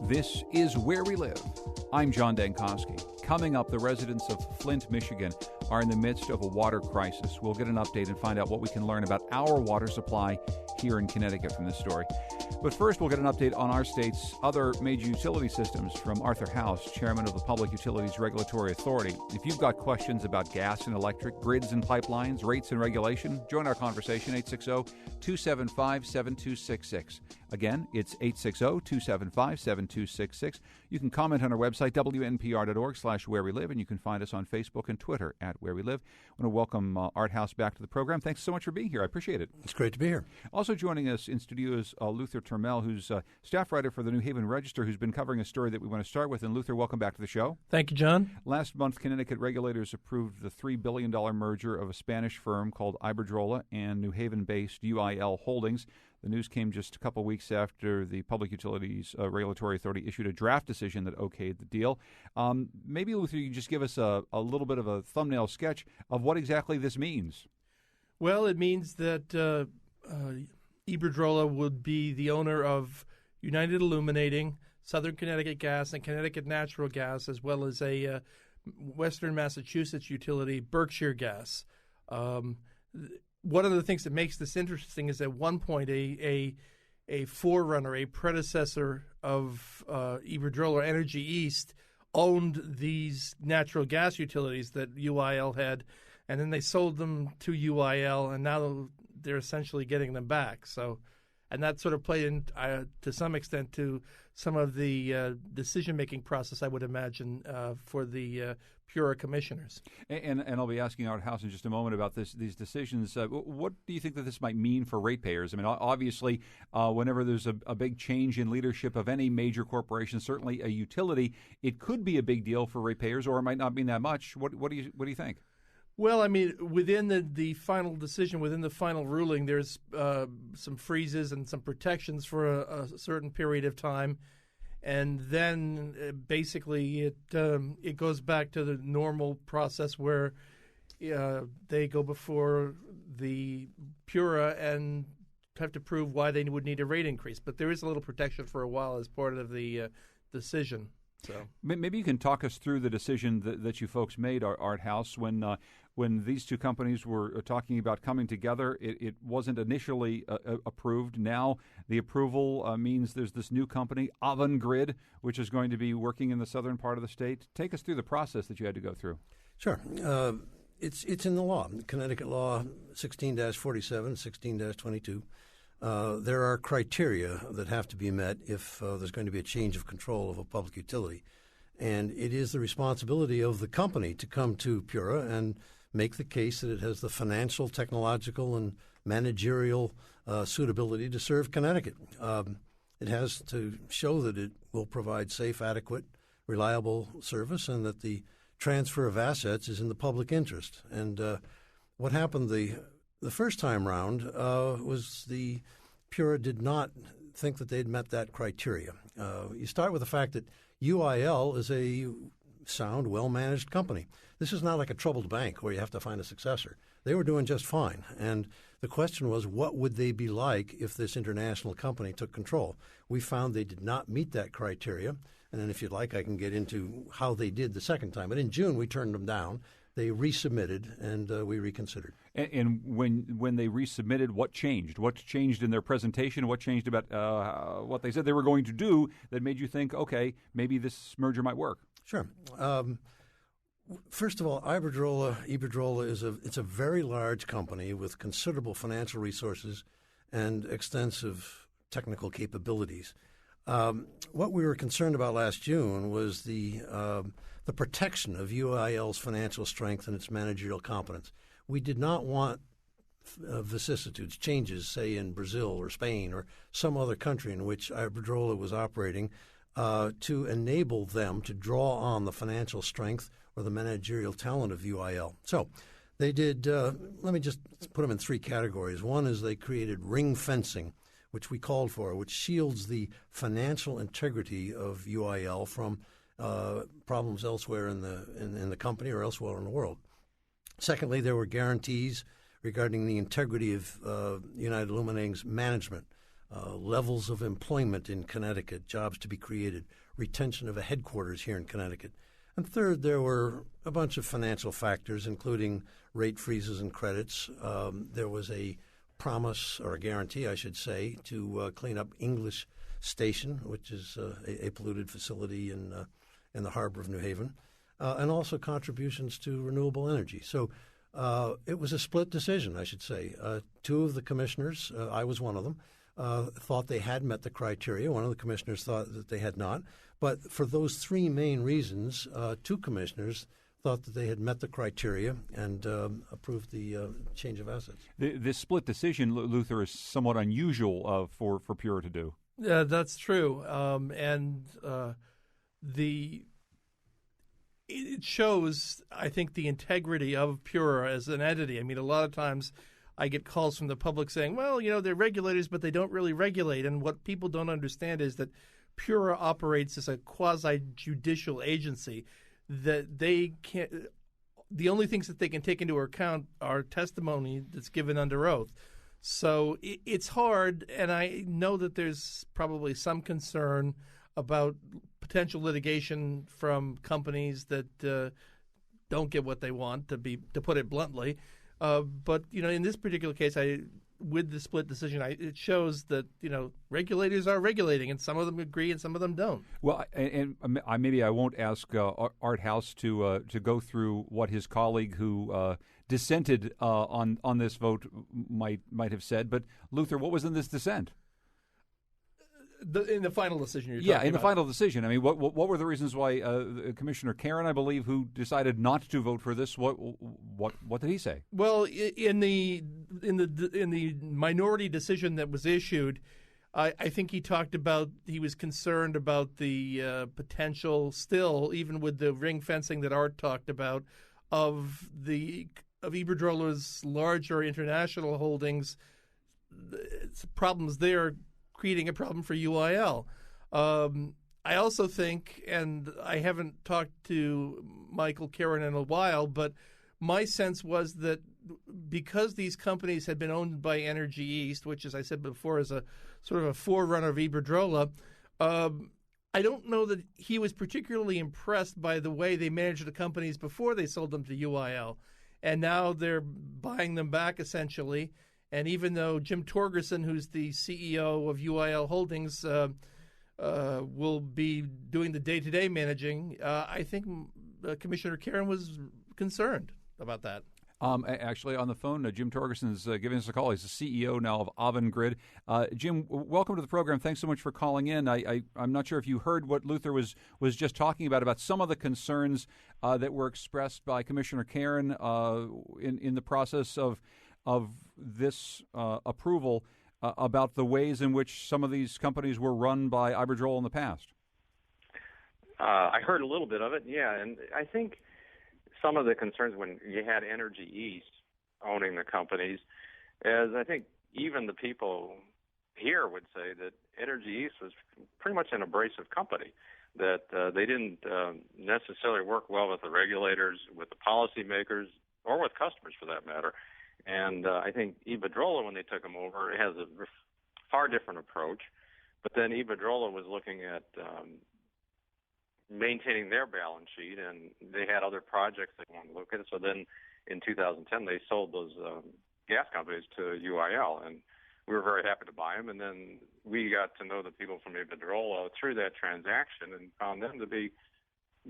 This is Where We Live. I'm John Dankosky. Coming up, the residents of Flint, Michigan are in the midst of a water crisis. We'll get an update and find out what we can learn about our water supply here in Connecticut from this story. But first, we'll get an update on our state's other major utility systems from Arthur House, chairman of the Public Utilities Regulatory Authority. If you've got questions about gas and electric, grids and pipelines, rates and regulation, join our conversation, 860-275-7266. Again, it's 860-275-7266. You can comment on our website, wnpr.org/where we live, and you can find us on Facebook and Twitter at Where We Live. I want to welcome Art House back to the program. Thanks so much for being here. I appreciate it. It's great to be here. Also joining us in studio is Luther Turmel, who's staff writer for the New Haven Register, who's been covering a story that we want to start with. And Luther, welcome back to the show. Thank you, John. Last month, Connecticut regulators approved the $3 billion merger of a Spanish firm called Iberdrola and New Haven-based UIL Holdings. The news came just a couple weeks after the Public Utilities Regulatory Authority issued a draft decision that okayed the deal. Maybe, Luther, you can just give us a little bit of a thumbnail sketch of what exactly this means. Well, it means that Iberdrola would be the owner of United Illuminating, Southern Connecticut Gas, and Connecticut Natural Gas, as well as a Western Massachusetts utility, Berkshire Gas. One of the things that makes this interesting is at one point a forerunner, a predecessor of Iberdrola, Energy East, owned these natural gas utilities that UIL had, and then they sold them to UIL, and now they're essentially getting them back. So, and that sort of played in to some extent to some of the decision-making process, I would imagine, for the PURA commissioners. And I'll be asking Art House in just a moment about these decisions. What do you think that this might mean for ratepayers? I mean, obviously, whenever there's a big change in leadership of any major corporation, certainly a utility, it could be a big deal for ratepayers, or it might not mean that much. What do you think? Well, I mean, within the final decision, within the final ruling, there's some freezes and some protections for a certain period of time, and then basically it goes back to the normal process where they go before the PURA and have to prove why they would need a rate increase. But there is a little protection for a while as part of the decision. So maybe you can talk us through the decision that you folks made, Art House, when these two companies were talking about coming together. It wasn't initially approved. Now the approval means there's this new company, Avangrid, which is going to be working in the southern part of the state. Take us through the process that you had to go through. Sure. It's in the law, Connecticut Law 16-47, 16-22. There are criteria that have to be met if there's going to be a change of control of a public utility. And it is the responsibility of the company to come to PURA and make the case that it has the financial, technological, and managerial suitability to serve Connecticut. It has to show that it will provide safe, adequate, reliable service and that the transfer of assets is in the public interest. And what happened the first time round was the PURA did not think that they'd met that criteria. You start with the fact that UIL is a sound, well-managed company. This is not like a troubled bank where you have to find a successor. They were doing just fine. And the question was, what would they be like if this international company took control? We found they did not meet that criteria. And then if you'd like, I can get into how they did the second time. But in June, we turned them down. They resubmitted, and we reconsidered. And when they resubmitted, what changed? What changed in their presentation? What changed about what they said they were going to do that made you think, okay, maybe this merger might work? Sure. First of all, Iberdrola is a very large company with considerable financial resources and extensive technical capabilities. What we were concerned about last June was the protection of UIL's financial strength and its managerial competence. We did not want vicissitudes, changes, say in Brazil or Spain or some other country in which Iberdrola was operating, to enable them to draw on the financial strength or the managerial talent of UIL. So they did, let me just put them in three categories. One is they created ring fencing, which we called for, which shields the financial integrity of UIL from problems elsewhere in the company or elsewhere in the world. Secondly, there were guarantees regarding the integrity of United Illuminating's management. levels of employment in Connecticut, jobs to be created, retention of a headquarters here in Connecticut. And third, there were a bunch of financial factors, including rate freezes and credits. There was a promise, or a guarantee, I should say, to clean up English Station, which is a polluted facility in the harbor of New Haven, and also contributions to renewable energy. So it was a split decision, I should say. Two of the commissioners, I was one of them, thought they had met the criteria. One of the commissioners thought that they had not. But for those three main reasons, two commissioners thought that they had met the criteria and approved the change of assets. This split decision, Luther, is somewhat unusual for PURA to do. Yeah, that's true. It shows, I think, the integrity of PURA as an entity. I mean, a lot of times I get calls from the public saying, well, they're regulators, but they don't really regulate. And what people don't understand is that PURA operates as a quasi-judicial agency, that they can't. The only things that they can take into account are testimony that's given under oath. So it's hard, and I know that there's probably some concern about potential litigation from companies that don't get what they want, to put it bluntly. But in this particular case, with the split decision, it shows that regulators are regulating, and some of them agree and some of them don't. Well, and maybe I won't ask Art House to go through what his colleague who dissented on this vote might have said. But Luther, what was in this dissent? In the final decision you're talking about. Yeah, in the final decision. I mean, what were the reasons why Commissioner Karen, I believe, who decided not to vote for this, what did he say? Well, in the minority decision that was issued, I think he talked about, he was concerned about the potential still, even with the ring fencing that Art talked about, of Iberdrola's larger international holdings, problems there creating a problem for UIL. I also think, and I haven't talked to Michael Karen in a while, but my sense was that because these companies had been owned by Energy East, which, as I said before, is a sort of a forerunner of Iberdrola, I don't know that he was particularly impressed by the way they managed the companies before they sold them to UIL. And now they're buying them back, essentially. And even though Jim Torgerson, who's the CEO of UIL Holdings, will be doing the day-to-day managing, I think Commissioner Karen was concerned about that. Actually, on the phone, Jim Torgerson is giving us a call. He's the CEO now of Avangrid. Jim, welcome to the program. Thanks so much for calling in. I'm not sure if you heard what Luther was just talking about some of the concerns that were expressed by Commissioner Karen in the process of this approval about the ways in which some of these companies were run by Iberdrola in the past. I heard a little bit of it, yeah, and I think some of the concerns when you had Energy East owning the companies, as I think even the people here would say that Energy East was pretty much an abrasive company, that they didn't necessarily work well with the regulators, with the policymakers, or with customers for that matter. And I think Iberdrola, when they took them over, it has a far different approach. But then Iberdrola was looking at maintaining their balance sheet, and they had other projects they wanted to look at. So then in 2010, they sold those gas companies to UIL, and we were very happy to buy them. And then we got to know the people from Iberdrola through that transaction and found them to be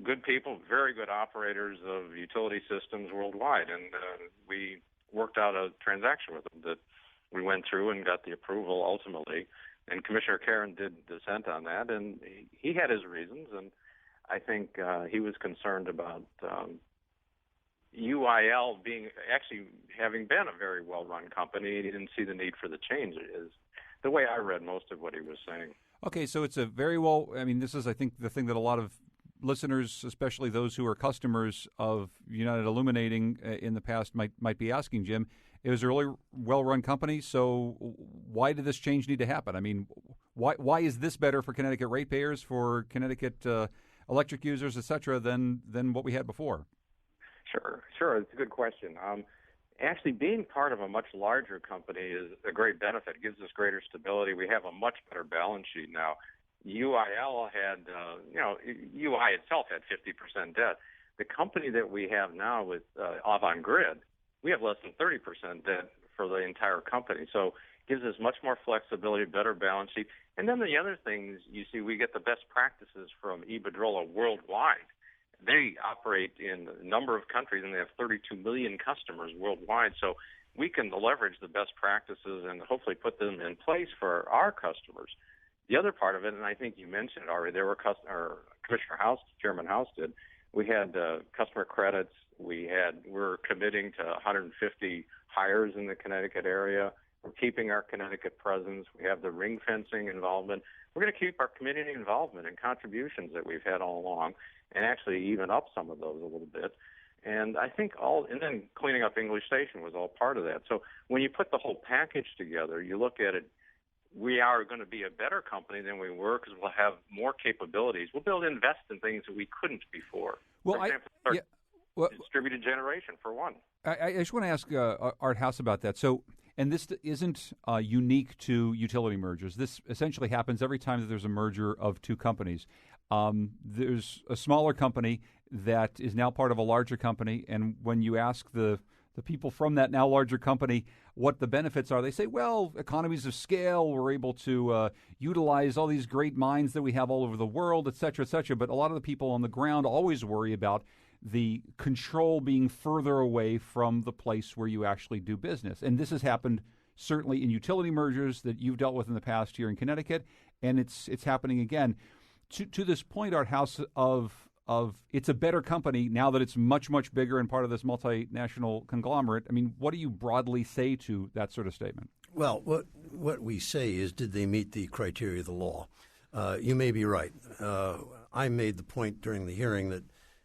good people, very good operators of utility systems worldwide. And we worked out a transaction with them that we went through and got the approval ultimately. And Commissioner Karen did dissent on that, and he had his reasons. And I think he was concerned about UIL having been a very well-run company. He didn't see the need for the change, is the way I read most of what he was saying. Okay, so it's a very well, I mean, this is, I think, the thing that a lot of listeners, especially those who are customers of United Illuminating in the past, might be asking, Jim, it was a really well-run company, so why did this change need to happen? I mean, why is this better for Connecticut ratepayers, for Connecticut electric users, et cetera, than what we had before? Sure. It's a good question. actually being part of a much larger company is a great benefit. It gives us greater stability. We have a much better balance sheet now. UIL had, UI itself had 50% debt. The company that we have now with Avangrid, we have less than 30% debt for the entire company. So it gives us much more flexibility, better balance sheet. And then the other things, you see, we get the best practices from Iberdrola worldwide. They operate in a number of countries, and they have 32 million customers worldwide. So we can leverage the best practices and hopefully put them in place for our customers. The other part of it, and I think you mentioned it already, there were Commissioner House, Chairman House did. We had customer credits. We're committing to 150 hires in the Connecticut area. We're keeping our Connecticut presence. We have the ring fencing involvement. We're going to keep our community involvement and contributions that we've had all along, and actually even up some of those a little bit. And I think and then cleaning up English Station was all part of that. So when you put the whole package together, you look at it, we are going to be a better company than we were because we'll have more capabilities. We'll be able to invest in things that we couldn't before. Well, for example, distributed generation, for one. I just want to ask Art House about that. So, and this isn't unique to utility mergers. This essentially happens every time that there's a merger of two companies. There's a smaller company that is now part of a larger company, and when you ask the people from that now larger company what the benefits are, they say, well, economies of scale, we're able to utilize all these great mines that we have all over the world, et cetera, et cetera. But a lot of the people on the ground always worry about the control being further away from the place where you actually do business. And this has happened certainly in utility mergers that you've dealt with in the past here in Connecticut, and it's happening again. To this point, Art House, of it's a better company now that it's much, much bigger and part of this multinational conglomerate. I mean, what do you broadly say to that sort of statement? Well, what we say is, did they meet the criteria of the law? You may be right. I made the point during the hearing that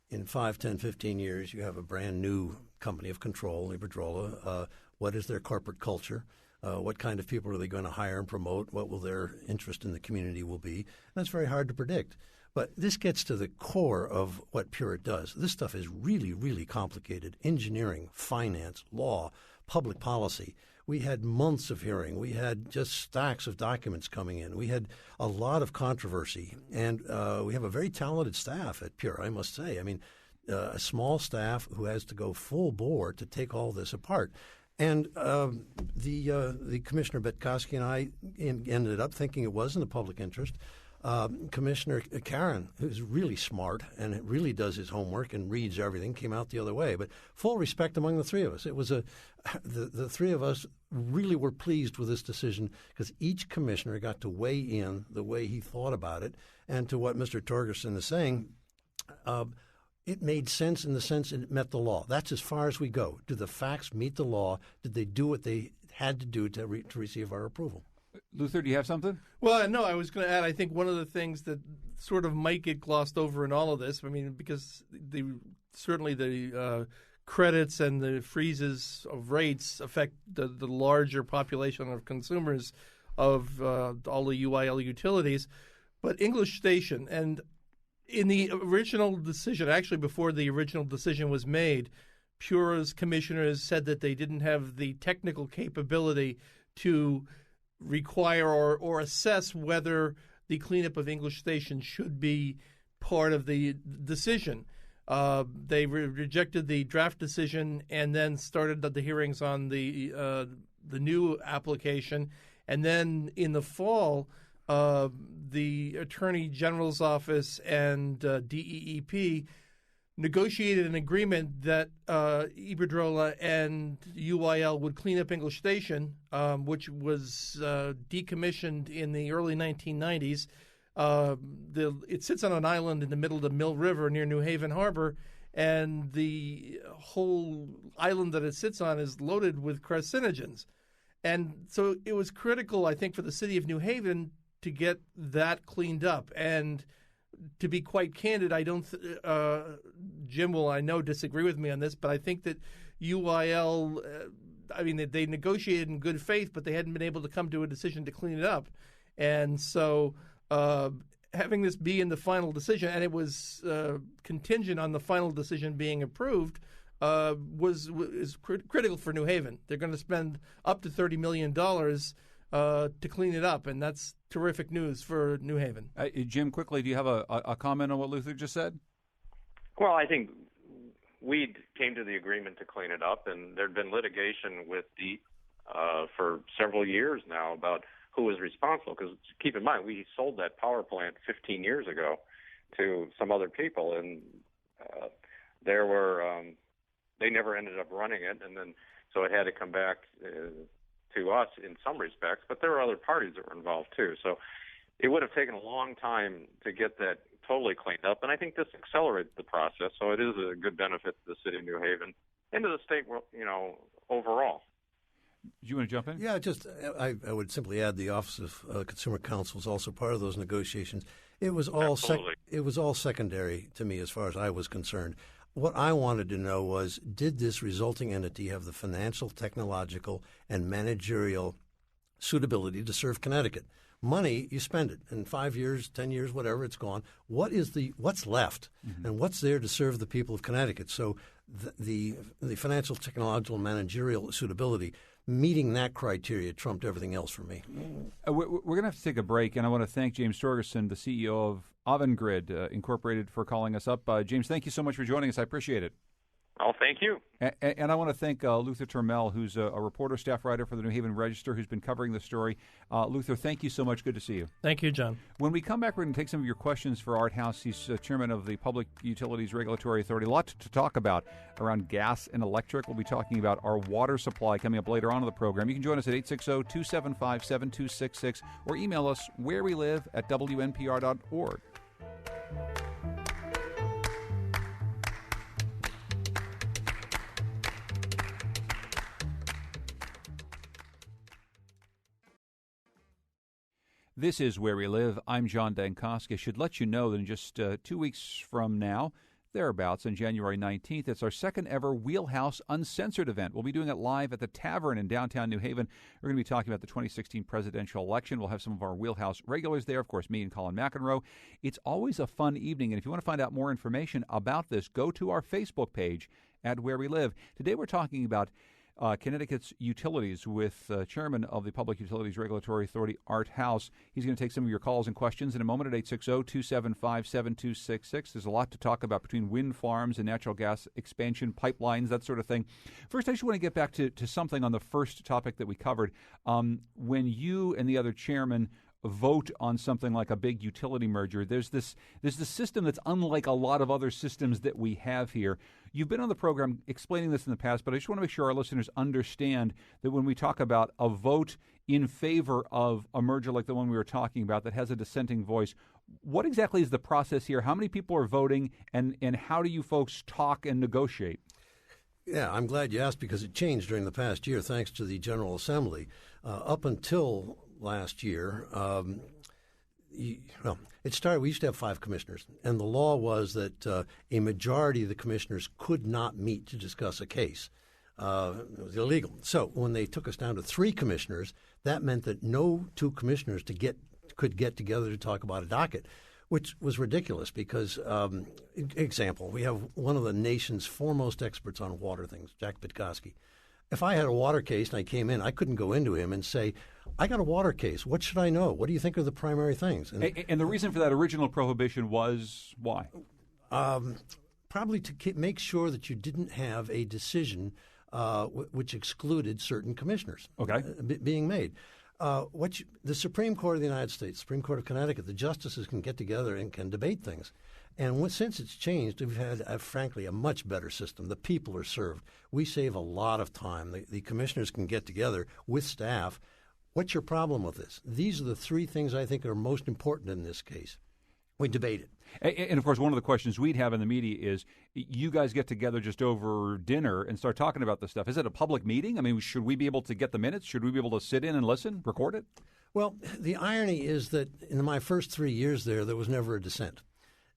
in 5, 10, 15 years, you have a brand new company of control, Iberdrola. What is their corporate culture? What kind of people are they going to hire and promote? What will their interest in the community will be? That's very hard to predict. But this gets to the core of what PURA does. This stuff is really, really complicated. Engineering, finance, law, public policy. We had months of hearing. We had just stacks of documents coming in. We had a lot of controversy. And we have a very talented staff at PURA, I must say. I mean, a small staff who has to go full bore to take all this apart. And the Commissioner Betkoski and I ended up thinking it was in the public interest. Commissioner Karen, who's really smart and really does his homework and reads everything, came out the other way. But full respect among the three of us. It was the three of us really were pleased with this decision because each commissioner got to weigh in the way he thought about it. And to what Mr. Torgerson is saying, it made sense in the sense it met the law. That's as far as we go. Do the facts meet the law? Did they do what they had to do to receive our approval? Luther, do you have something? Well, no, I was going to add, I think one of the things that sort of might get glossed over in all of this, I mean, because certainly the credits and the freezes of rates affect the larger population of consumers of all the UIL utilities, but English Station, and in the original decision, actually before the original decision was made, PURA's commissioners said that they didn't have the technical capability to require or assess whether the cleanup of English Station should be part of the decision. They rejected the draft decision and then started the hearings on the new application. And then in the fall, the Attorney General's Office and DEEP negotiated an agreement that Iberdrola and UIL would clean up English Station, which was decommissioned in the early 1990s. It sits on an island in the middle of the Mill River near New Haven Harbor, and the whole island that it sits on is loaded with carcinogens. And so it was critical, I think, for the city of New Haven to get that cleaned up. And to be quite candid, I don't. Jim will, I know, disagree with me on this, but I think that UIL. They negotiated in good faith, but they hadn't been able to come to a decision to clean it up, and so having this be in the final decision, and it was contingent on the final decision being approved is critical for New Haven. They're going to spend up to $30 million to clean it up, and that's terrific news for New Haven. Jim, quickly, do you have a comment on what Luther just said? Well, I think we came to the agreement to clean it up, and there'd been litigation with DEEP for several years now about who was responsible. Because keep in mind, we sold that power plant 15 years ago to some other people, and they never ended up running it, and then so it had to come back to us in some respects. But there were other parties that were involved too, so it would have taken a long time to get that totally cleaned up, and I think this accelerated the process. So it is a good benefit to the city of New Haven and to the state, overall. Do you want to jump in? Yeah, I would simply add the Office of Consumer Counsel is also part of those negotiations. It was all it was all secondary to me as far as I was concerned. What I wanted to know was, did this resulting entity have the financial, technological, and managerial suitability to serve Connecticut? Money, you spend it. In 5 years, 10 years, whatever, it's gone. What's left, and what's there to serve the people of Connecticut? So the financial, technological, and managerial suitability, meeting that criteria trumped everything else for me. We're going to have to take a break, and I want to thank James Torgerson, the CEO of Avangrid Incorporated, for calling us up. James, thank you so much for joining us. I appreciate it. Oh, thank you. And I want to thank Luther Turmel, who's a reporter, staff writer for the New Haven Register, who's been covering the story. Luther, thank you so much. Good to see you. Thank you, John. When we come back, we're going to take some of your questions for Art House. He's chairman of the Public Utilities Regulatory Authority. A lot to talk about around gas and electric. We'll be talking about our water supply coming up later on in the program. You can join us at 860-275-7266 or email us wherewelive@wnpr.org. This is Where We Live. I'm John Dankosky. I should let you know that in just 2 weeks from now, thereabouts, on January 19th, it's our second ever Wheelhouse Uncensored event. We'll be doing it live at the Tavern in downtown New Haven. We're going to be talking about the 2016 presidential election. We'll have some of our Wheelhouse regulars there, of course, me and Colin McEnroe. It's always a fun evening, and if you want to find out more information about this, go to our Facebook page at Where We Live. Today we're talking about Connecticut's utilities with Chairman of the Public Utilities Regulatory Authority, Art House. He's going to take some of your calls and questions in a moment at 860-275-7266. There's a lot to talk about between wind farms and natural gas expansion pipelines, that sort of thing. First, I just want to get back to something on the first topic that we covered. When you and the other chairman vote on something like a big utility merger, there's this system that's unlike a lot of other systems that we have here. You've been on the program explaining this in the past, but I just want to make sure our listeners understand that when we talk about a vote in favor of a merger like the one we were talking about that has a dissenting voice, what exactly is the process here? How many people are voting, and how do you folks talk and negotiate? Yeah, I'm glad you asked, because it changed during the past year thanks to the General Assembly. Up until last year, it started. We used to have 5 commissioners, and the law was that a majority of the commissioners could not meet to discuss a case. It was illegal. So when they took us down to 3 commissioners, that meant that no 2 commissioners could get together to talk about a docket, which was ridiculous because, example, we have one of the nation's foremost experts on water things, Jack Pitkoski. If I had a water case and I came in, I couldn't go into him and say, I got a water case. What should I know? What do you think are the primary things? And the reason for that original prohibition was why? Probably to make sure that you didn't have a decision which excluded certain commissioners being made. The Supreme Court of the United States, Supreme Court of Connecticut, the justices can get together and can debate things. And since it's changed, we've had, frankly, a much better system. The people are served. We save a lot of time. The commissioners can get together with staff. What's your problem with this? These are the 3 things I think are most important in this case. We debate it. And, of course, one of the questions we'd have in the media is, you guys get together just over dinner and start talking about this stuff. Is it a public meeting? I mean, should we be able to get the minutes? Should we be able to sit in and listen, record it? Well, the irony is that in my first 3 years there was never a dissent.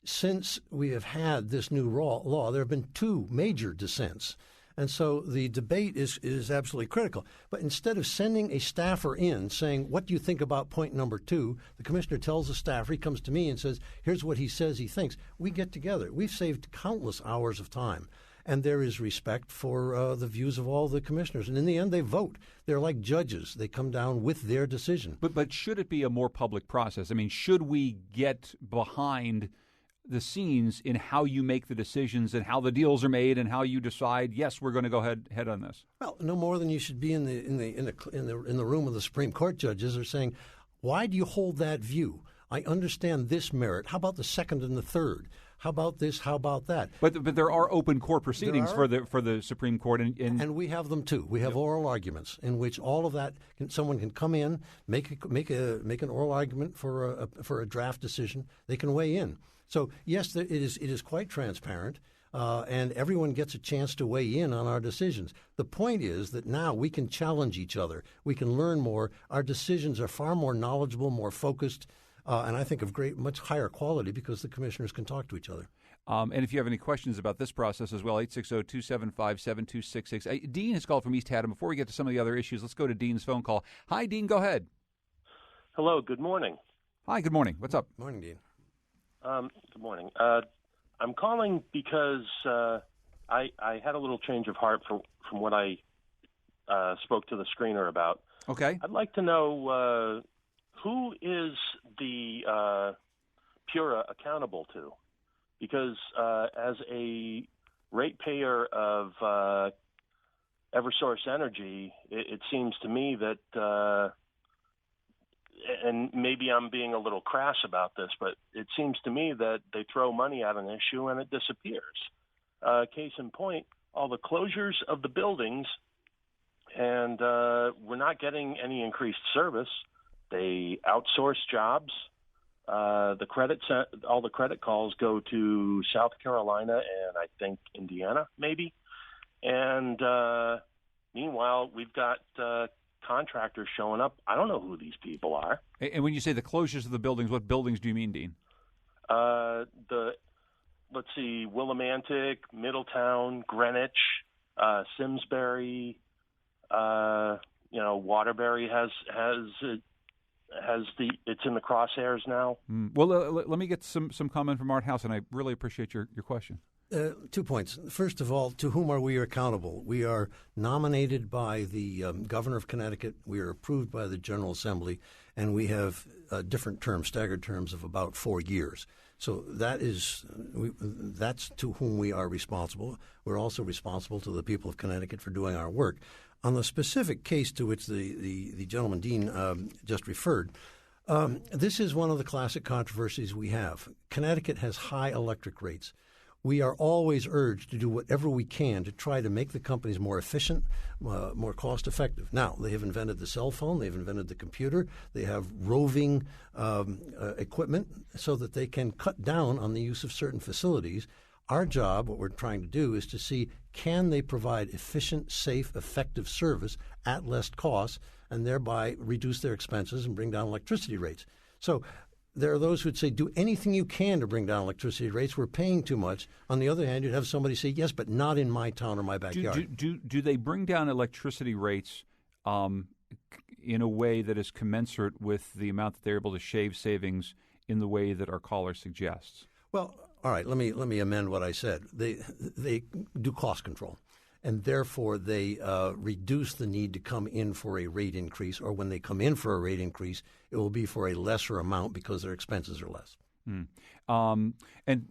Since we have had this new law, there have been 2 major dissents. And so the debate is absolutely critical. But instead of sending a staffer in saying, what do you think about point number 2, the commissioner tells the staffer, he comes to me and says, here's what he says he thinks. We get together. We've saved countless hours of time. and there is respect for the views of all the commissioners. And in the end, they vote. They're like judges. They come down with their decision. But should it be a more public process? I mean, should we get behind the scenes in how you make the decisions and how the deals are made and how you decide, yes, we're going to go ahead on this? Well, no more than you should be in the room of the Supreme Court judges are saying, why do you hold that view? I understand this merit. How about the second and the third? How about this? How about that? But there are open court proceedings for the Supreme Court, and we have them too. We have oral arguments in which all of that someone can come in, make an oral argument for a draft decision. They can weigh in. So yes, it is quite transparent, and everyone gets a chance to weigh in on our decisions. The point is that now we can challenge each other. We can learn more. Our decisions are far more knowledgeable, more focused. And I think of much higher quality because the commissioners can talk to each other. And if you have any questions about this process as well, 860-275-7266. Dean has called from East Haddam. Before we get to some of the other issues, let's go to Dean's phone call. Hi, Dean. Go ahead. Hello. Good morning. Hi. Good morning. What's up? Morning, Dean. Good morning. I'm calling because I had a little change of heart from what I spoke to the screener about. Okay. I'd like to know who is the PURA accountable to? Because as a ratepayer of Eversource Energy, it seems to me that, and maybe I'm being a little crass about this, but it seems to me that they throw money at an issue and it disappears. Case in point, all the closures of the buildings, and we're not getting any increased service. They outsource jobs. All the credit calls go to South Carolina and I think Indiana, maybe. And meanwhile, we've got contractors showing up. I don't know who these people are. And when you say the closures of the buildings, what buildings do you mean, Dean? Let's see, Willimantic, Middletown, Greenwich, Simsbury. Waterbury it's in the crosshairs now. Well, let me get some comment from Art House, and I really appreciate your question. 2 points. First of all, to whom are we accountable? We are nominated by the governor of Connecticut. We are approved by the General Assembly, and we have different terms, staggered terms of about 4 years. So that's to whom we are responsible. We're also responsible to the people of Connecticut for doing our work. On the specific case to which the gentleman, Dean, just referred, this is one of the classic controversies we have. Connecticut has high electric rates. We are always urged to do whatever we can to try to make the companies more efficient, more cost-effective. Now, they have invented the cell phone. They've invented the computer. They have roving equipment so that they can cut down on the use of certain facilities. Our job, what we're trying to do, is to see can they provide efficient, safe, effective service at less cost and thereby reduce their expenses and bring down electricity rates. So there are those who would say, do anything you can to bring down electricity rates. We're paying too much. On the other hand, you'd have somebody say, yes, but not in my town or my backyard. Do they bring down electricity rates in a way that is commensurate with the amount that they're able to shave savings in the way that our caller suggests? Well, all right, let me amend what I said. They do cost control, and therefore they reduce the need to come in for a rate increase, or when they come in for a rate increase, it will be for a lesser amount because their expenses are less. And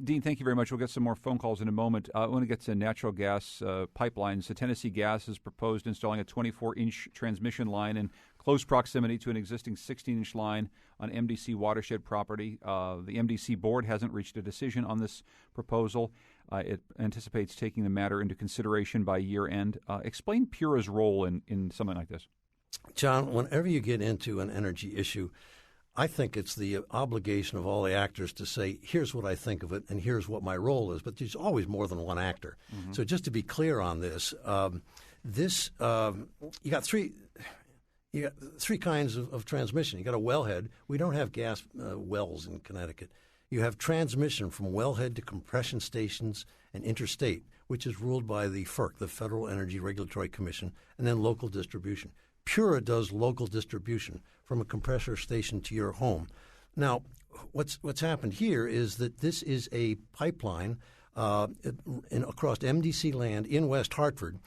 Dean, thank you very much. We'll get some more phone calls in a moment. I want to get to natural gas pipelines. The Tennessee Gas has proposed installing a 24-inch transmission line in close proximity to an existing 16-inch line on MDC watershed property. The MDC board hasn't reached a decision on this proposal. It anticipates taking the matter into consideration by year end. Explain PURA's role in something like this. John, whenever you get into an energy issue, I think it's the obligation of all the actors to say, here's what I think of it and here's what my role is. But there's always more than one actor. Mm-hmm. So just to be clear on this, you got three kinds of transmission. You got a wellhead. We don't have gas wells in Connecticut. You have transmission from wellhead to compression stations and interstate, which is ruled by the FERC, the Federal Energy Regulatory Commission, and then local distribution. PURA does local distribution from a compressor station to your home. Now, what's happened here is that this is a pipeline across MDC land in West Hartford,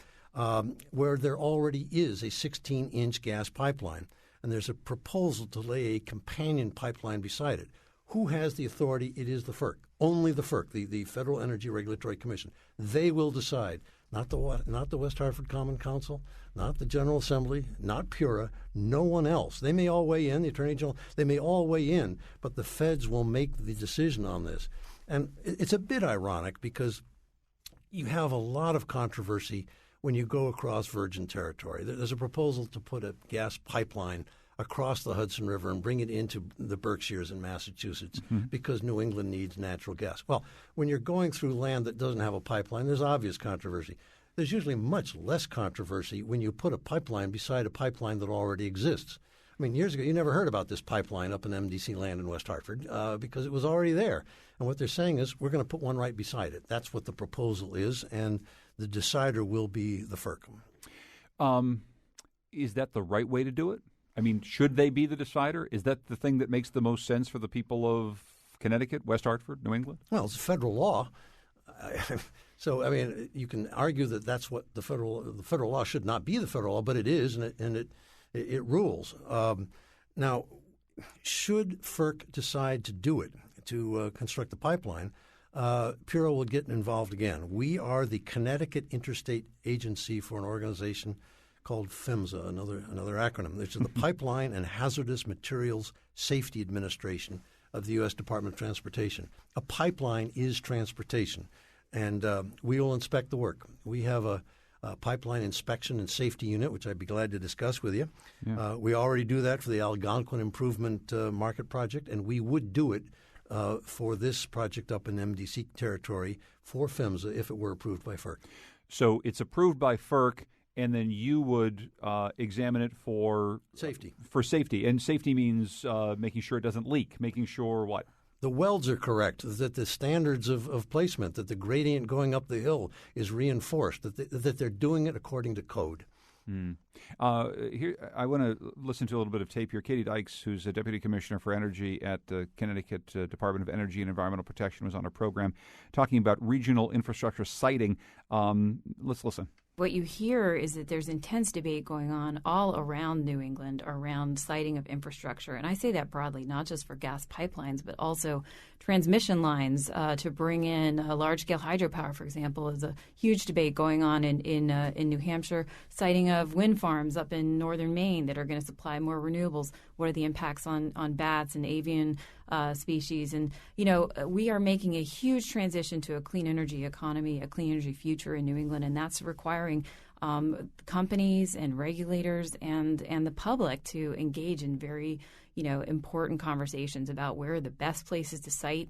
where there already is a 16-inch gas pipeline, and there's a proposal to lay a companion pipeline beside it. Who has the authority? It is the FERC. Only the FERC, the Federal Energy Regulatory Commission. They will decide, not the West Hartford Common Council, not the General Assembly, not PURA, no one else. They may all weigh in, the Attorney General, they may all weigh in, but the feds will make the decision on this. And it's a bit ironic because you have a lot of controversy when you go across virgin territory. There's a proposal to put a gas pipeline across the Hudson River and bring it into the Berkshires in Massachusetts because New England needs natural gas. Well, when you're going through land that doesn't have a pipeline, there's obvious controversy. There's usually much less controversy when you put a pipeline beside a pipeline that already exists. I mean, years ago, you never heard about this pipeline up in MDC land in West Hartford because it was already there. And what they're saying is we're going to put one right beside it. That's what the proposal is, and the decider will be the FERC. Is that the right way to do it? I mean, should they be the decider? Is that the thing that makes the most sense for the people of Connecticut, West Hartford, New England? Well, it's a federal law. So, I mean, you can argue that that's what the federal law should not be the federal law, but it is, and it rules. Now, should FERC decide to do it, to construct the pipeline, PURA will get involved again. We are the Connecticut Interstate Agency for an organization called PHMSA, another acronym. This is the Pipeline and Hazardous Materials Safety Administration of the U.S. Department of Transportation. A pipeline is transportation, and we will inspect the work. We have a pipeline inspection and safety unit, which I'd be glad to discuss with you. Yeah. We already do that for the Algonquin Improvement Market Project, and we would do it for this project up in MDC territory for PHMSA if it were approved by FERC. So it's approved by FERC, and then you would examine it for safety. For safety, and safety means making sure it doesn't leak, making sure what? The welds are correct, that the standards of placement, that the gradient going up the hill is reinforced, that they're doing it according to code. Here, I want to listen to a little bit of tape here. Katie Dykes, who's a Deputy Commissioner for Energy at the Connecticut Department of Energy and Environmental Protection, was on our program talking about regional infrastructure siting. Let's listen. What you hear is that there's intense debate going on all around New England around siting of infrastructure. And I say that broadly, not just for gas pipelines, but also transmission lines to bring in large-scale hydropower, for example, is a huge debate going on in New Hampshire. Siting of wind farms up in northern Maine that are going to supply more renewables. What are the impacts on bats and avian species? And, you know, we are making a huge transition to a clean energy economy, a clean energy future in New England, and that's requiring companies and regulators and the public to engage in very, important conversations about where are the best places to site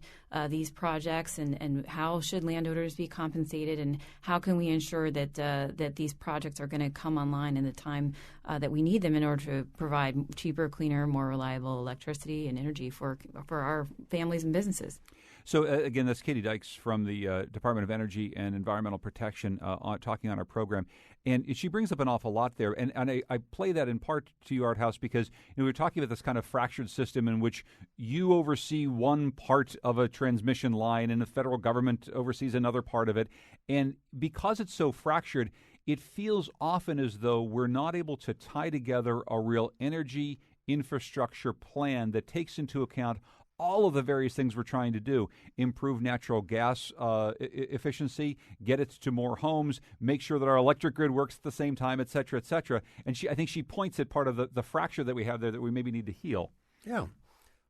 these projects and how should landowners be compensated and how can we ensure that these projects are going to come online in the time that we need them in order to provide cheaper, cleaner, more reliable electricity and energy for our families and businesses. So, again, that's Katie Dykes from the Department of Energy and Environmental Protection talking on our program. And she brings up an awful lot there. And I play that in part to you, Art House, because we're talking about this kind of fractured system in which you oversee one part of a transmission line and the federal government oversees another part of it. And because it's so fractured, it feels often as though we're not able to tie together a real energy infrastructure plan that takes into account all of the various things we're trying to do: improve natural gas efficiency, get it to more homes, make sure that our electric grid works at the same time, et cetera, et cetera. And I think she points at part of the fracture that we have there that we maybe need to heal. Yeah.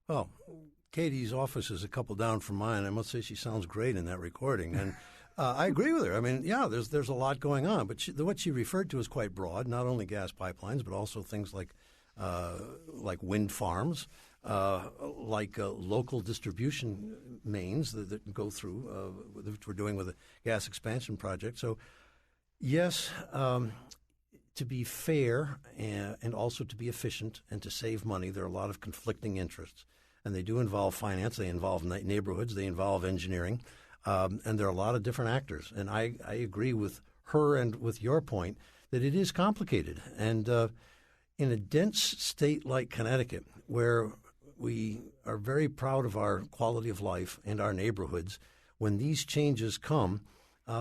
Well, Katie's office is a couple down from mine. I must say she sounds great in that recording. And I agree with her. I mean, yeah, there's a lot going on. But what she referred to is quite broad, not only gas pipelines, but also things like wind farms. Like local distribution mains that go through, which we're doing with the gas expansion project. So, yes, to be fair and also to be efficient and to save money, there are a lot of conflicting interests. And they do involve finance, they involve neighborhoods, they involve engineering, and there are a lot of different actors. And I agree with her and with your point that it is complicated. And in a dense state like Connecticut, where we are very proud of our quality of life and our neighborhoods, when these changes come,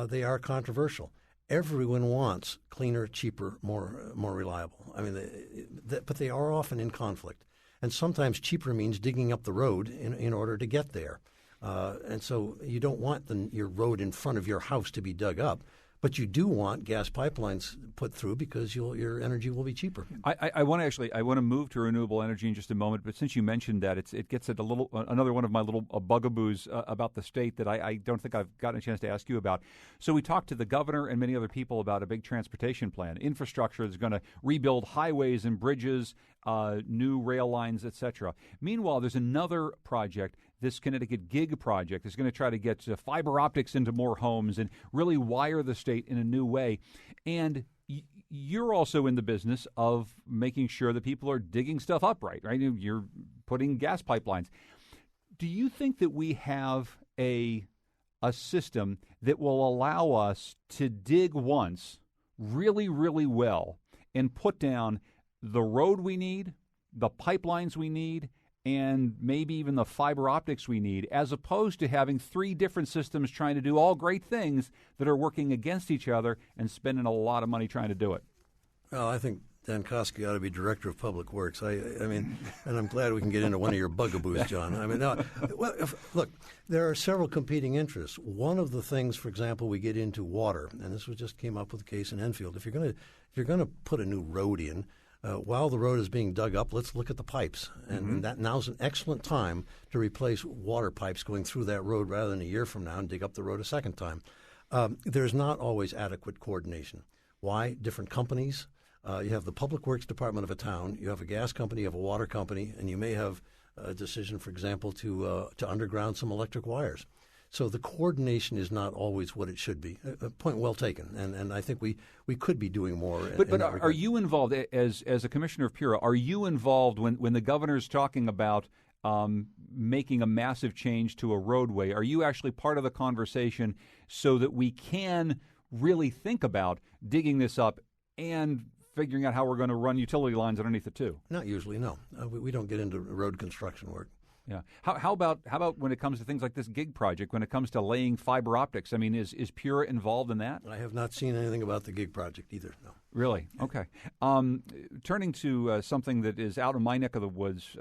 they are controversial. Everyone wants cleaner, cheaper, more reliable. I mean, but they are often in conflict. And sometimes cheaper means digging up the road in order to get there. And so you don't want your road in front of your house to be dug up, but you do want gas pipelines put through because your energy will be cheaper. I want to move to renewable energy in just a moment, but since you mentioned that, it gets at another one of my little bugaboos about the state that I don't think I've gotten a chance to ask you about. So we talked to the governor and many other people about a big transportation plan, infrastructure that's going to rebuild highways and bridges, new rail lines, etc. Meanwhile, there's another project, this Connecticut GIG project, is going to try to get fiber optics into more homes and really wire the state in a new way. And you're also in the business of making sure that people are digging stuff up right? You're putting gas pipelines. Do you think that we have a system that will allow us to dig once really, really well and put down the road we need, the pipelines we need, and maybe even the fiber optics we need, as opposed to having three different systems trying to do all great things that are working against each other and spending a lot of money trying to do it? Well, I think Dan Koski ought to be Director of Public Works. I mean, and I'm glad we can get into one of your bugaboos, John. I mean, look, there are several competing interests. One of the things, for example, we get into water, and this just came up with a case in Enfield. If you're going to put a new road in, while the road is being dug up, let's look at the pipes. And that now's an excellent time to replace water pipes going through that road rather than a year from now and dig up the road a second time. There's not always adequate coordination. Why? Different companies. You have the Public Works Department of a town. You have a gas company, you have a water company, and you may have a decision, for example, to underground some electric wires. So the coordination is not always what it should be. A point well taken, and I think we could be doing more. But are you involved as a commissioner of PURA? Are you involved when the governor's talking about making a massive change to a roadway? Are you actually part of the conversation so that we can really think about digging this up and figuring out how we're going to run utility lines underneath it too? Not usually, no. We don't get into road construction work. Yeah. How about when it comes to things like this GIG project, when it comes to laying fiber optics? I mean, is PURA involved in that? I have not seen anything about the GIG project either, no. Really? Okay. Turning to something that is out of my neck of the woods,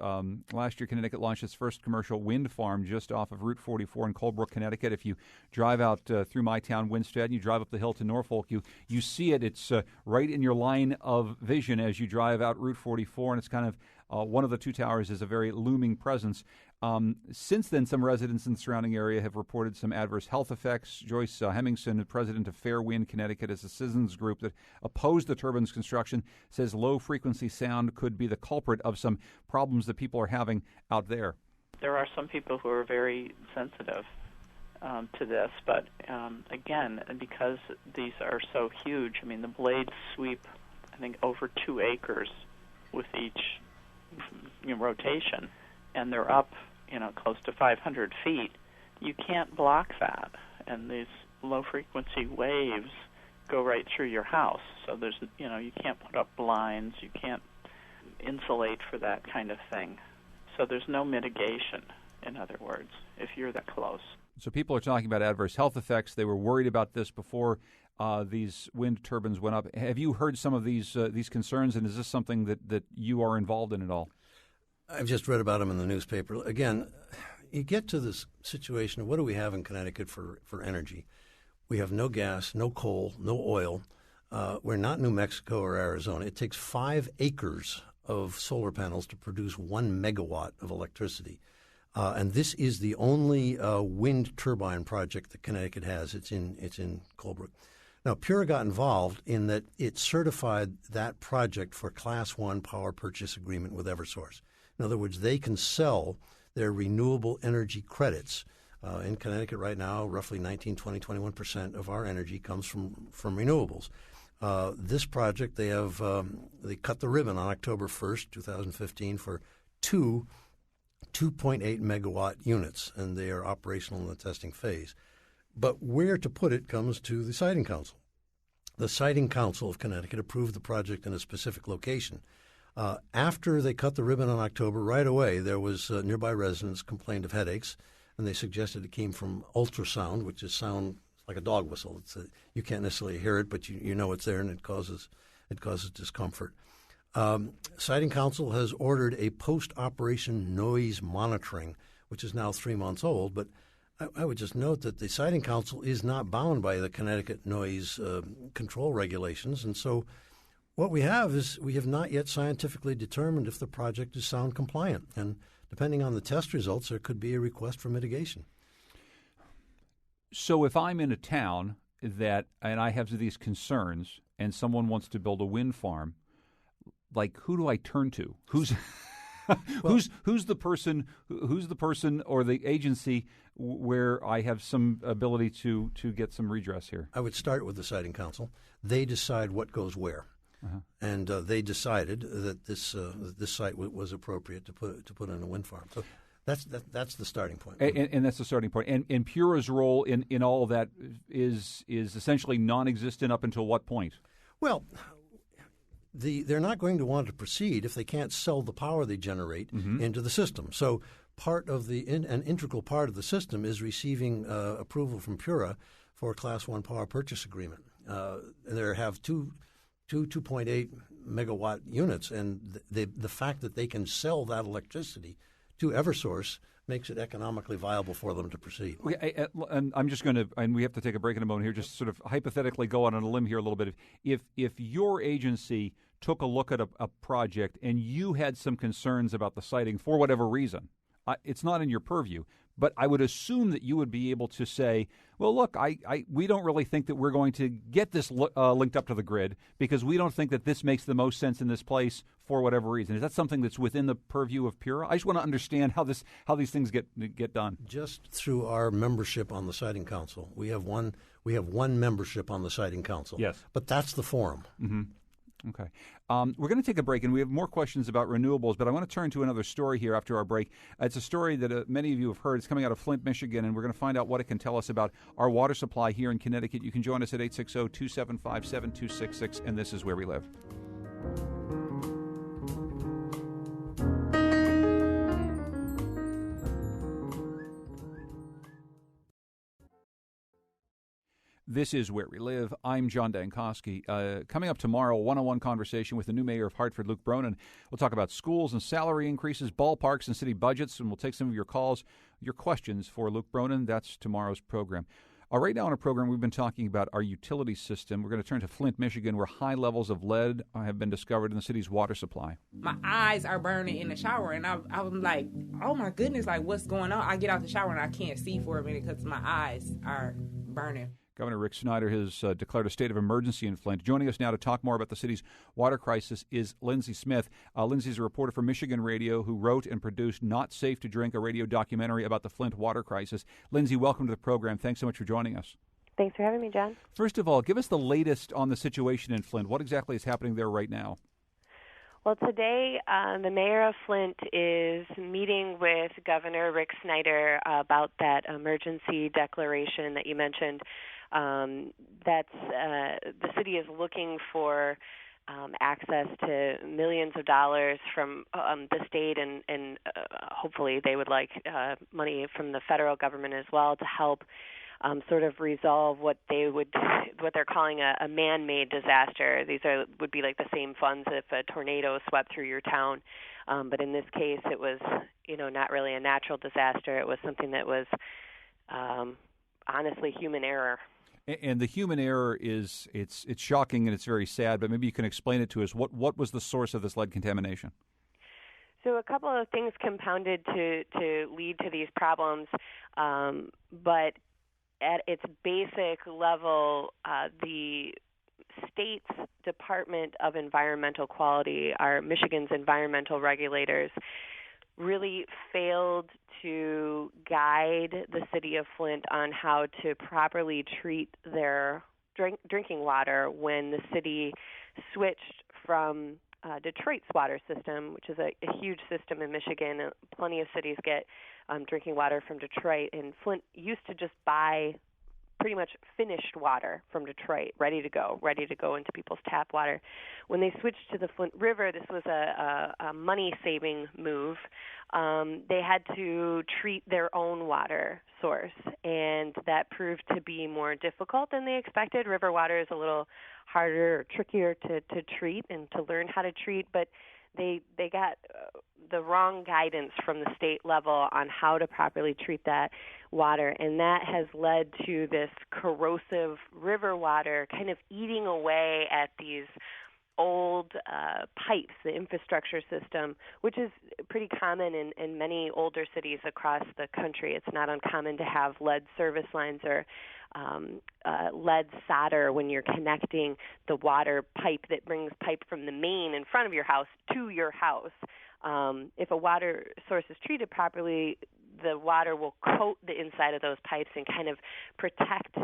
last year Connecticut launched its first commercial wind farm just off of Route 44 in Colebrook, Connecticut. If you drive out through my town, Winstead, and you drive up the hill to Norfolk, you see it. It's right in your line of vision as you drive out Route 44, and it's kind of one of the two towers is a very looming presence. Since then, some residents in the surrounding area have reported some adverse health effects. Joyce Hemmingson, the president of Fair Wind Connecticut, is a citizens group that opposed the turbine's construction, says low-frequency sound could be the culprit of some problems that people are having out there. There are some people who are very sensitive to this, but again, because these are so huge, I mean, the blades sweep, I think, over 2 acres with each rotation, and they're up, close to 500 feet. You can't block that, and these low-frequency waves go right through your house. So there's, you can't put up blinds, you can't insulate for that kind of thing. So there's no mitigation, in other words, if you're that close. So people are talking about adverse health effects. They were worried about this before these wind turbines went up. Have you heard some of these concerns, and is this something that you are involved in at all? I've just read about them in the newspaper. Again, you get to this situation of what do we have in Connecticut for energy? We have no gas, no coal, no oil. We're not New Mexico or Arizona. It takes 5 acres of solar panels to produce 1 megawatt of electricity. And this is the only wind turbine project that Connecticut has. It's in Colebrook. Now, PURA got involved in that it certified that project for Class 1 power purchase agreement with Eversource. In other words, they can sell their renewable energy credits. In Connecticut right now, roughly 19, 20, 21% of our energy comes from renewables. This project, they cut the ribbon on October 1st, 2015 for 2 2.8 megawatt units, and they are operational in the testing phase. But where to put it comes to the Siting Council. The Siting Council of Connecticut approved the project in a specific location. After they cut the ribbon on October, right away there was nearby residents complained of headaches. and they suggested it came from ultrasound, which is sound like a dog whistle. You can't necessarily hear it, but you know it's there, and it causes discomfort. Siting Council has ordered a post-operation noise monitoring, which is now 3 months old, but I would just note that the Siting Council is not bound by the Connecticut noise control regulations, and so what we have is we have not yet scientifically determined if the project is sound compliant, and depending on the test results, there could be a request for mitigation. So if I'm in a town and I have these concerns and someone wants to build a wind farm, like, who do I turn to? Who's the person or the agency where I have some ability to get some redress here? I would start with the Siting Council. They decide what goes where. And they decided that this site was appropriate to put in a wind farm. So that's the starting point. And that's the starting point. And PURA's role in all of that is essentially non-existent up until what point? Well, they're not going to want to proceed if they can't sell the power they generate into the system. So part of an integral part of the system is receiving approval from PURA for a Class 1 power purchase agreement. They have two 2.8 megawatt units, and the fact that they can sell that electricity to Eversource makes it economically viable for them to proceed. Okay, and I'm just going to, and we have to take a break in a moment here, just sort of hypothetically go out on a limb here a little bit. If your agency took a look at a project and you had some concerns about the siting for whatever reason, it's not in your purview, but I would assume that you would be able to say, well, look, we don't really think that we're going to get this linked up to the grid because we don't think that this makes the most sense in this place for whatever reason. Is that something that's within the purview of PURA? I just want to understand how these things get done. Just through our membership on the Siting Council, we have one membership on the Siting Council. Yes, but that's the forum. Mm-hmm. Okay. We're going to take a break, and we have more questions about renewables, but I want to turn to another story here after our break. It's a story that many of you have heard. It's coming out of Flint, Michigan, and we're going to find out what it can tell us about our water supply here in Connecticut. You can join us at 860-275-7266, and this is Where We Live. This is Where We Live. I'm John Dankosky. Coming up tomorrow, a one-on-one conversation with the new mayor of Hartford, Luke Bronin. We'll talk about schools and salary increases, ballparks and city budgets, and we'll take some of your calls, your questions for Luke Bronin. That's tomorrow's program. Right now on our program, we've been talking about our utility system. We're going to turn to Flint, Michigan, where high levels of lead have been discovered in the city's water supply. My eyes are burning in the shower, and I'm like, oh, my goodness, like, what's going on? I get out the shower, and I can't see for a minute because my eyes are burning. Governor Rick Snyder has declared a state of emergency in Flint. Joining us now to talk more about the city's water crisis is Lindsay Smith. Lindsay's a reporter for Michigan Radio who wrote and produced Not Safe to Drink, a radio documentary about the Flint water crisis. Lindsay, welcome to the program. Thanks so much for joining us. Thanks for having me, John. First of all, give us the latest on the situation in Flint. What exactly is happening there right now? Well, today the mayor of Flint is meeting with Governor Rick Snyder about that emergency declaration that you mentioned. The city is looking for access to millions of dollars from the state, and hopefully they would like money from the federal government as well to help sort of resolve what they're calling a man-made disaster. These would be like the same funds if a tornado swept through your town, but in this case, it was not really a natural disaster. It was something that was honestly human error. And the human error it's shocking and it's very sad, but maybe you can explain it to us. What was the source of this lead contamination? So a couple of things compounded to lead to these problems, but at its basic level, the state's Department of Environmental Quality, our Michigan's environmental regulators, really failed to guide the city of Flint on how to properly treat their drinking water when the city switched from Detroit's water system, which is a huge system in Michigan. Plenty of cities get drinking water from Detroit, and Flint used to just buy pretty much finished water from Detroit, ready to go into people's tap water. When they switched to the Flint River, this was a money-saving move. They had to treat their own water source, and that proved to be more difficult than they expected. River water is a little harder or trickier to treat and to learn how to treat, but they got the wrong guidance from the state level on how to properly treat that water, and that has led to this corrosive river water kind of eating away at these old pipes, the infrastructure system, which is pretty common in many older cities across the country. It's not uncommon to have lead service lines or lead solder when you're connecting the water pipe that brings pipe from the main in front of your house to your house. If a water source is treated properly, the water will coat the inside of those pipes and kind of protect,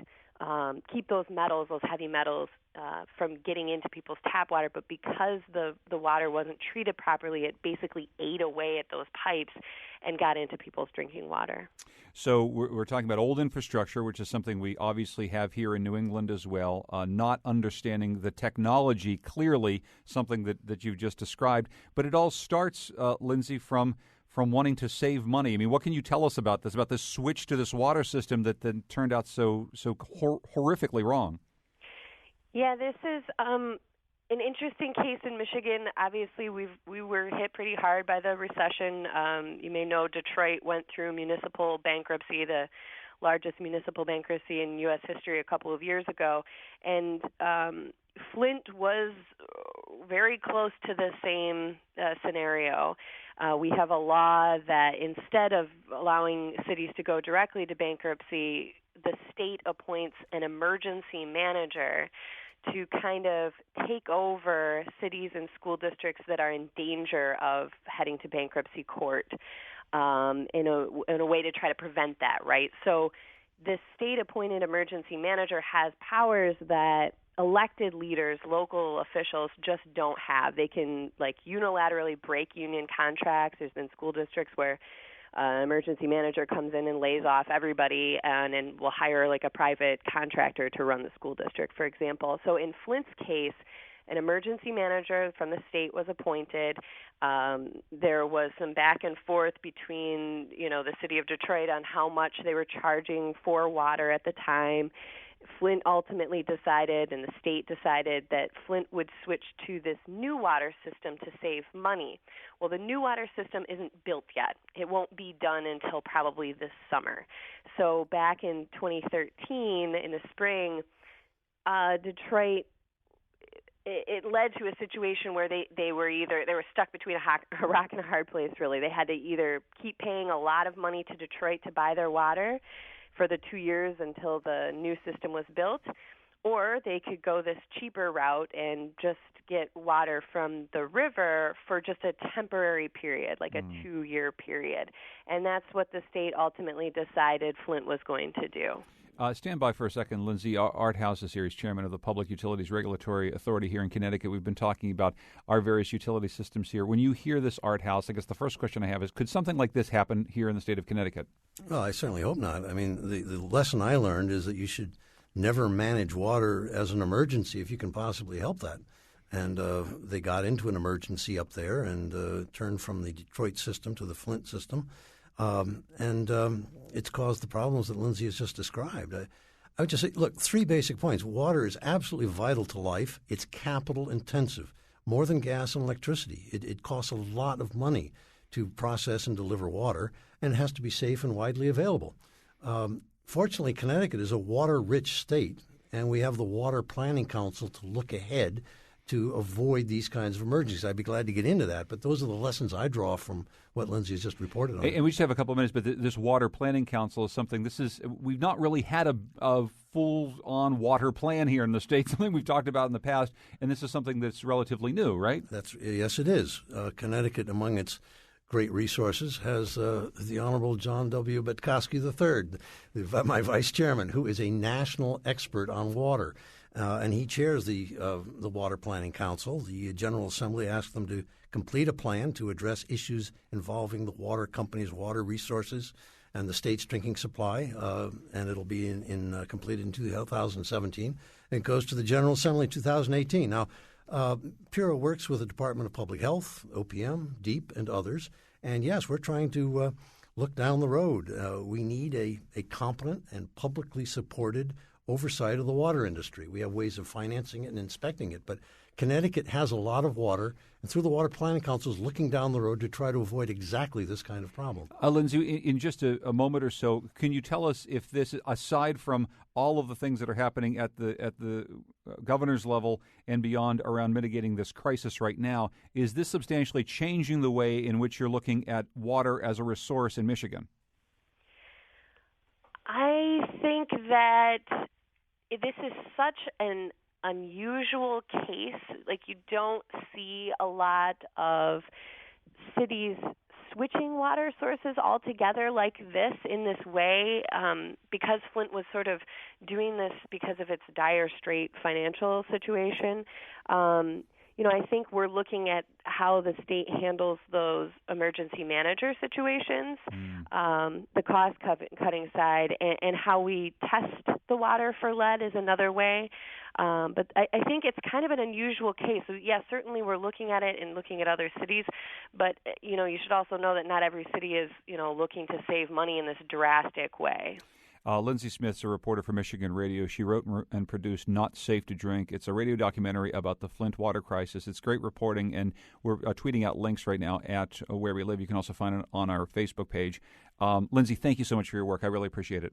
keep those metals, those heavy metals, from getting into people's tap water. But because the water wasn't treated properly, it basically ate away at those pipes and got into people's drinking water. So we're talking about old infrastructure, which is something we obviously have here in New England as well, not understanding the technology, clearly something that you've just described. But it all starts, Lindsay, from wanting to save money. I mean, what can you tell us about this switch to this water system that then turned out so horrifically wrong? Yeah, this is an interesting case in Michigan. Obviously, we were hit pretty hard by the recession. You may know Detroit went through municipal bankruptcy, the largest municipal bankruptcy in U.S. history a couple of years ago. And Flint was very close to the same scenario. We have a law that instead of allowing cities to go directly to bankruptcy, the state appoints an emergency manager to kind of take over cities and school districts that are in danger of heading to bankruptcy court in a way to try to prevent that, right? So the state-appointed emergency manager has powers that elected leaders, local officials just don't have. They can, unilaterally break union contracts. There's been school districts where emergency manager comes in and lays off everybody and will hire a private contractor to run the school district, for example. So in Flint's case, an emergency manager from the state was appointed. There was some back and forth between, the city of Detroit on how much they were charging for water at the time. Flint ultimately decided, and the state decided, that Flint would switch to this new water system to save money. Well, the new water system isn't built yet. It won't be done until probably this summer. So back in 2013, in the spring, Detroit, it led to a situation where they were stuck between a rock and a hard place, really. They had to either keep paying a lot of money to Detroit to buy their water for the 2 years until the new system was built, or they could go this cheaper route and just get water from the river for just a temporary period, a 2-year period. And that's what the state ultimately decided Flint was going to do. Stand by for a second, Lindsay. Art House is here. He's chairman of the Public Utilities Regulatory Authority here in Connecticut. We've been talking about our various utility systems here. When you hear this, Art House, I guess the first question I have is, could something like this happen here in the state of Connecticut? Well, I certainly hope not. I mean, the lesson I learned is that you should never manage water as an emergency if you can possibly help that. And they got into an emergency up there and turned from the Detroit system to the Flint system. It's caused the problems that Lindsay has just described. I would just say, look, 3 basic points. Water is absolutely vital to life. It's capital intensive, more than gas and electricity. It costs a lot of money to process and deliver water, and it has to be safe and widely available. Fortunately, Connecticut is a water-rich state, and we have the Water Planning Council to look ahead to avoid these kinds of emergencies. I'd be glad to get into that, but those are the lessons I draw from what Lindsay has just reported on. And we just have a couple of minutes, but this Water Planning Council is something, we've not really had a full-on water plan here in the state, something we've talked about in the past, and this is something that's relatively new, right? Yes, it is. Connecticut, among its great resources, has the Honorable John W. Betkowski III, my vice chairman, who is a national expert on water. And he chairs the Water Planning Council. The General Assembly asked them to complete a plan to address issues involving the water company's water resources and the state's drinking supply, and it'll be completed in 2017. It goes to the General Assembly in 2018. Now, PURA works with the Department of Public Health, OPM, DEEP, and others. And yes, we're trying to look down the road. We need a competent and publicly supported oversight of the water industry. We have ways of financing it and inspecting it, but Connecticut has a lot of water, and through the Water Planning Council is looking down the road to try to avoid exactly this kind of problem. Lindsay, in just a moment or so, can you tell us if this, aside from all of the things that are happening at the governor's level and beyond around mitigating this crisis right now, is this substantially changing the way in which you're looking at water as a resource in Michigan? I think that this is such an unusual case. Like, you don't see a lot of cities switching water sources altogether like this in this way, because Flint was sort of doing this because of its dire straight financial situation. I think we're looking at how the state handles those emergency manager situations, the cost-cutting side, and how we test the water for lead is another way. But I think it's kind of an unusual case. So, yes, certainly we're looking at it and looking at other cities, but, you should also know that not every city is, looking to save money in this drastic way. Lindsay Smith's a reporter for Michigan Radio. She wrote and produced Not Safe to Drink. It's a radio documentary about the Flint water crisis. It's great reporting, and we're tweeting out links right now at Where We Live. You can also find it on our Facebook page. Lindsay, thank you so much for your work. I really appreciate it.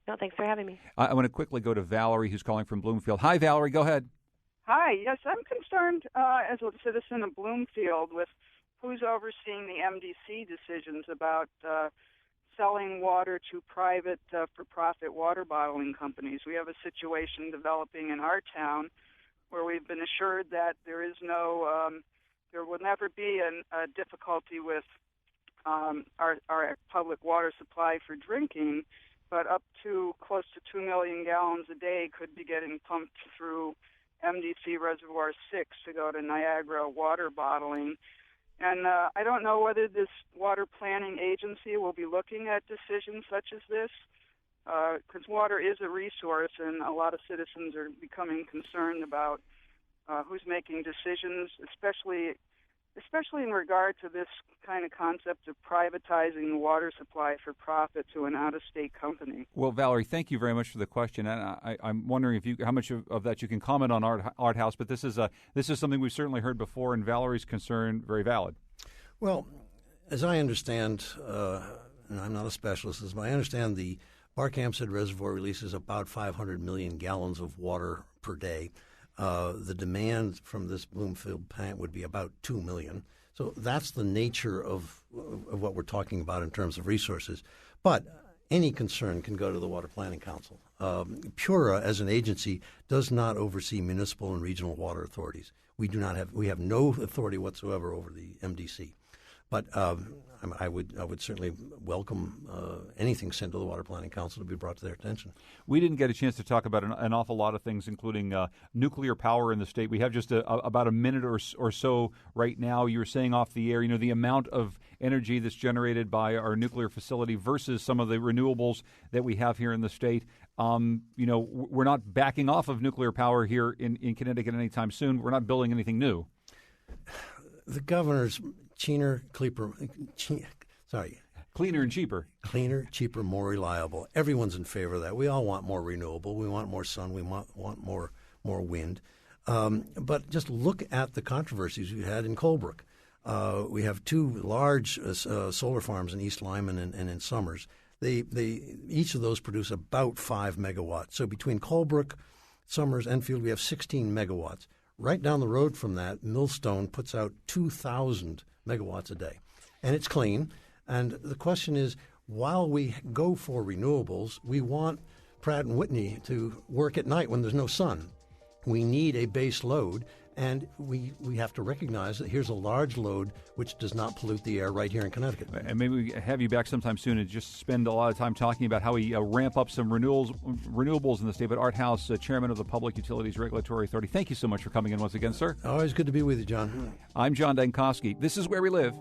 No, thanks for having me. I want to quickly go to Valerie, who's calling from Bloomfield. Hi, Valerie. Go ahead. Hi. Yes, I'm concerned as a citizen of Bloomfield with who's overseeing the MDC decisions about selling water to private for-profit water bottling companies. We have a situation developing in our town where we've been assured that there will never be a difficulty with our public water supply for drinking, but up to close to 2 million gallons a day could be getting pumped through MDC Reservoir 6 to go to Niagara water bottling. And I don't know whether this water planning agency will be looking at decisions such as this, because water is a resource, and a lot of citizens are becoming concerned about who's making decisions, especially in regard to this kind of concept of privatizing the water supply for profit to an out-of-state company. Well, Valerie, thank you very much for the question. And I'm wondering how much of that you can comment on Art House, but this is something we've certainly heard before, and Valerie's concern, very valid. Well, as I understand, and I'm not a specialist, as I understand, the Barkhamsted Reservoir releases about 500 million gallons of water per day. The demand from this Bloomfield plant would be about 2 million. So that's the nature of what we're talking about in terms of resources. But any concern can go to the Water Planning Council. PURA, as an agency, does not oversee municipal and regional water authorities. We have no authority whatsoever over the MDC. But I would certainly welcome anything sent to the Water Planning Council to be brought to their attention. We didn't get a chance to talk about an awful lot of things, including nuclear power in the state. We have just about a minute or so right now. You were saying off the air, the amount of energy that's generated by our nuclear facility versus some of the renewables that we have here in the state. We're not backing off of nuclear power here in Connecticut anytime soon. We're not building anything new. The governor's cleaner and cheaper, more reliable. Everyone's in favor of that. We all want more renewable. We want more sun. We want more wind. But just look at the controversies we had in Colebrook. We have two large solar farms in East Lyman and in Somers. They each of those produce about 5 megawatts. So between Colebrook, Somers, Enfield, we have 16 megawatts. Right down the road from that, Millstone puts out 2,000 megawatts a day. And it's clean. And the question is, while we go for renewables, we want Pratt & Whitney to work at night when there's no sun. We need a base load, and we have to recognize that here's a large load which does not pollute the air right here in Connecticut. And maybe we have you back sometime soon and just spend a lot of time talking about how we ramp up some renewables in the state. But Art House, Chairman of the Public Utilities Regulatory Authority, thank you so much for coming in once again, sir. Always good to be with you, John. I'm John Dankosky. This is Where We Live.